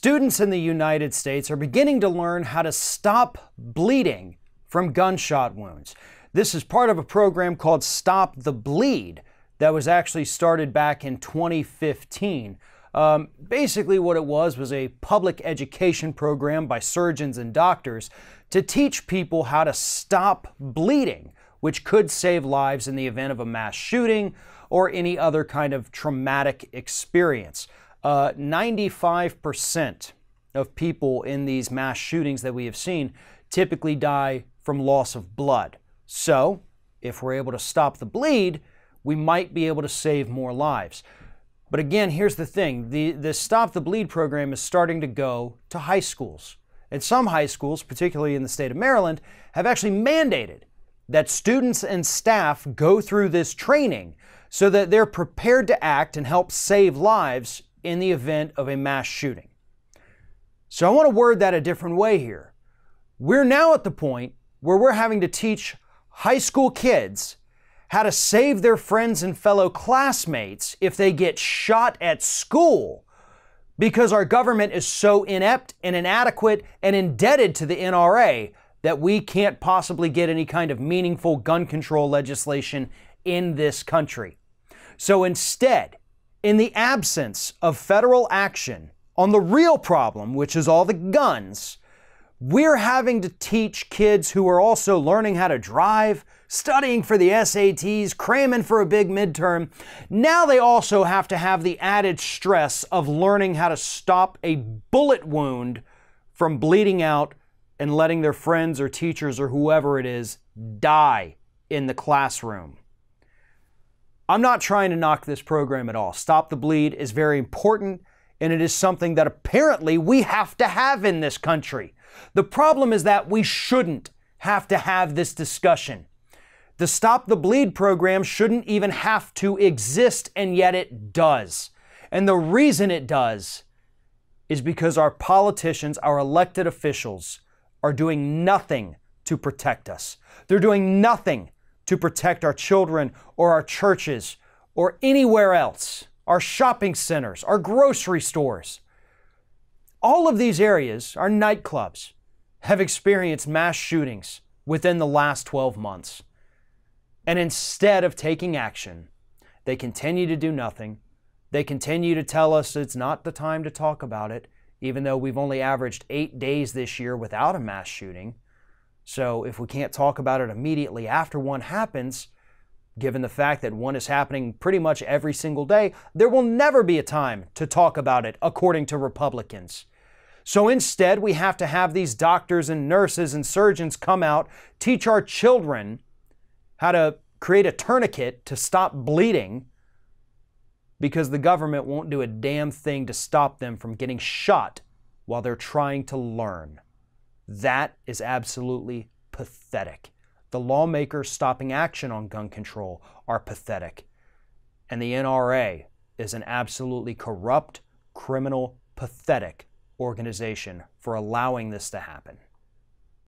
Students in the United States are beginning to learn how to stop bleeding from gunshot wounds. This is part of a program called Stop the Bleed that was actually started back in 2015. Basically what it was a public education program by surgeons and doctors to teach people how to stop bleeding, which could save lives in the event of a mass shooting or any other kind of traumatic experience. 95% of people in these mass shootings that we have seen typically die from loss of blood. So, if we're able to stop the bleed, we might be able to save more lives. But again, here's the thing. The Stop the Bleed program is starting to go to high schools. And some high schools, particularly in the state of Maryland, have actually mandated that students and staff go through this training so that they're prepared to act and help save lives in the event of a mass shooting. So I want to word that a different way here. We're now at the point where we're having to teach high school kids how to save their friends and fellow classmates if they get shot at school because our government is so inept and inadequate and indebted to the NRA that we can't possibly get any kind of meaningful gun control legislation in this country. So instead, in the absence of federal action on the real problem, which is all the guns, we're having to teach kids who are also learning how to drive, studying for the SATs, cramming for a big midterm. Now they also have to have the added stress of learning how to stop a bullet wound from bleeding out and letting their friends or teachers or whoever it is die in the classroom. I'm not trying to knock this program at all. Stop the Bleed is very important, and it is something that apparently we have to have in this country. The problem is that we shouldn't have to have this discussion. The Stop the Bleed program shouldn't even have to exist, and yet it does. And the reason it does is because our politicians, our elected officials, are doing nothing to protect us. They're doing nothing to protect our children or our churches or anywhere else, our shopping centers, our grocery stores. All of these areas, our nightclubs, have experienced mass shootings within the last 12 months. And instead of taking action, they continue to do nothing. They continue to tell us it's not the time to talk about it, even though we've only averaged 8 days this year without a mass shooting. So if we can't talk about it immediately after one happens, given the fact that one is happening pretty much every single day, there will never be a time to talk about it, according to Republicans. So instead, we have to have these doctors and nurses and surgeons come out, teach our children how to create a tourniquet to stop bleeding because the government won't do a damn thing to stop them from getting shot while they're trying to learn. That is absolutely pathetic. The lawmakers stopping action on gun control are pathetic. And the NRA is an absolutely corrupt, criminal, pathetic organization for allowing this to happen.